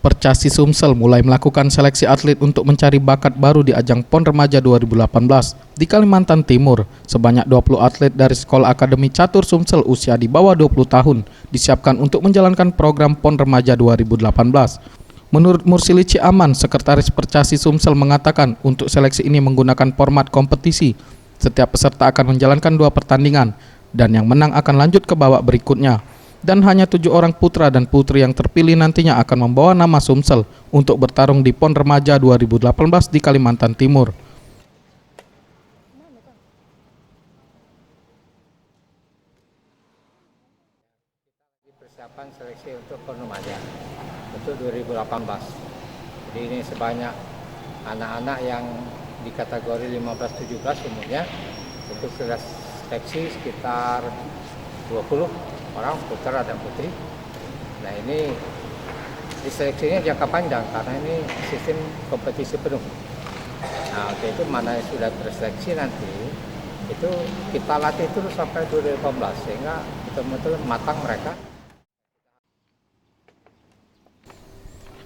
Percasi Sumsel mulai melakukan seleksi atlet untuk mencari bakat baru di ajang PON Remaja 2018. Di Kalimantan Timur, sebanyak 20 atlet dari Sekolah Akademi Catur Sumsel usia di bawah 20 tahun disiapkan untuk menjalankan program PON Remaja 2018. Menurut Mursilici Aman, Sekretaris Percasi Sumsel mengatakan untuk seleksi ini menggunakan format kompetisi. Setiap peserta akan menjalankan 2 pertandingan dan yang menang akan lanjut ke babak berikutnya. Dan hanya 7 orang putra dan putri yang terpilih nantinya akan membawa nama Sumsel untuk bertarung di PON Remaja 2018 di Kalimantan Timur. Persiapan seleksi untuk PON Remaja untuk 2018. Jadi ini sebanyak anak-anak yang di kategori 15-17 umurnya, untuk seleksi sekitar 20 orang putra dan putri. Nah, ini diseleksinya jangka panjang karena ini sistem kompetisi penuh. Nah, untuk itu mana yang sudah terseleksi nanti itu kita latih terus sampai 2018 sehingga betul-betul matang mereka.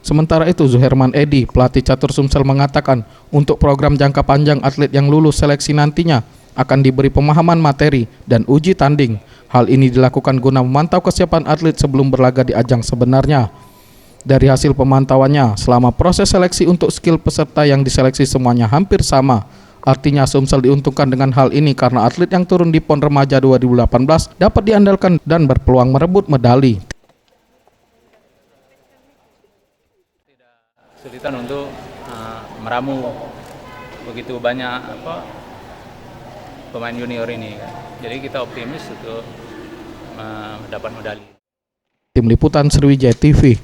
Sementara itu, Zuherman Edi, pelatih catur Sumsel mengatakan untuk program jangka panjang atlet yang lulus seleksi nantinya akan diberi pemahaman materi dan uji tanding. Hal ini dilakukan guna memantau kesiapan atlet sebelum berlaga di ajang sebenarnya. Dari hasil pemantauannya, selama proses seleksi untuk skill peserta yang diseleksi semuanya hampir sama. Artinya Sumsel diuntungkan dengan hal ini karena atlet yang turun di PON Remaja 2018 dapat diandalkan dan berpeluang merebut medali. Kesulitan untuk meramu begitu banyak pemain junior ini, jadi kita optimis untuk mendapat medali. Tim Liputan Sriwijaya TV.